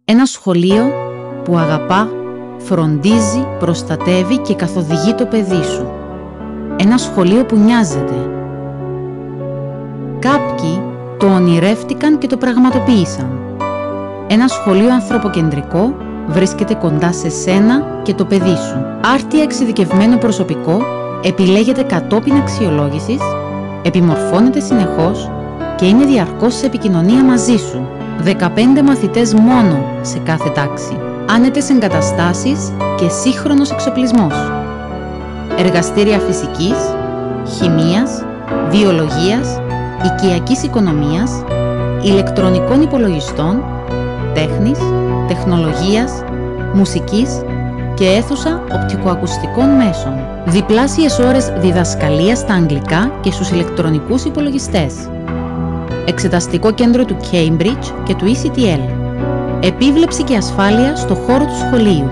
Ένα σχολείο που αγαπά, φροντίζει, προστατεύει και καθοδηγεί το παιδί σου. Ένα σχολείο που νοιάζεται. Κάποιοι το ονειρεύτηκαν και το πραγματοποίησαν. Ένα σχολείο ανθρωποκεντρικό βρίσκεται κοντά σε σένα και το παιδί σου. Άρτια εξειδικευμένο προσωπικό επιλέγεται κατόπιν αξιολόγησης, επιμορφώνεται συνεχώς και είναι διαρκώς σε επικοινωνία μαζί σου. 15 μαθητές μόνο σε κάθε τάξη. Άνετες εγκαταστάσεις και σύγχρονος εξοπλισμός. Εργαστήρια φυσικής, χημείας, βιολογίας, οικιακής οικονομίας, ηλεκτρονικών υπολογιστών, τέχνης, τεχνολογίας, μουσικής και αίθουσα οπτικοακουστικών μέσων. Διπλάσιες ώρες διδασκαλίας στα αγγλικά και στους ηλεκτρονικούς υπολογιστές. Εξεταστικό κέντρο του Cambridge και του ECTL. Επίβλεψη και ασφάλεια στο χώρο του σχολείου.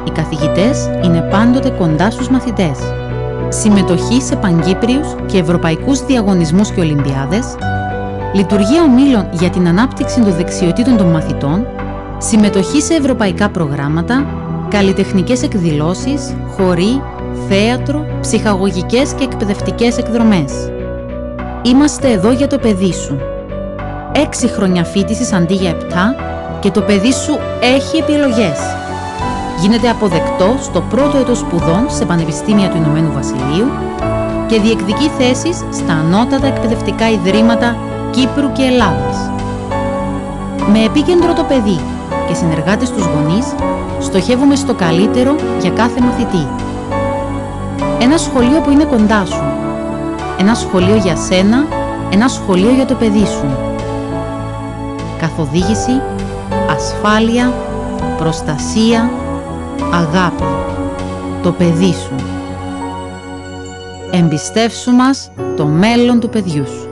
Οι καθηγητές είναι πάντοτε κοντά στους μαθητές. Συμμετοχή σε παγκύπριους και ευρωπαϊκούς διαγωνισμούς και ολυμπιάδες. Λειτουργία ομίλων για την ανάπτυξη των δεξιοτήτων των μαθητών. Συμμετοχή σε ευρωπαϊκά προγράμματα. Καλλιτεχνικές εκδηλώσεις, χοροί, θέατρο, ψυχαγωγικές και εκπαιδευτικές εκδρομές. Είμαστε εδώ για το παιδί σου. 6 χρόνια φοιτησης αντί για 7 και το παιδί σου έχει επιλογές. Γίνεται αποδεκτό στο πρώτο έτος σπουδών σε πανεπιστήμια του Ηνωμένου Βασιλείου και διεκδικεί θέσεις στα ανώτατα εκπαιδευτικά ιδρύματα Κύπρου και Ελλάδας. Με επίκεντρο το παιδί και συνεργάτες τους γονείς, στοχεύουμε στο καλύτερο για κάθε μαθητή. Ένα σχολείο που είναι κοντά σου. Ένα σχολείο για σένα, ένα σχολείο για το παιδί σου. Καθοδήγηση, ασφάλεια, προστασία, αγάπη. Το παιδί σου. Εμπιστεύσου μας το μέλλον του παιδιού σου.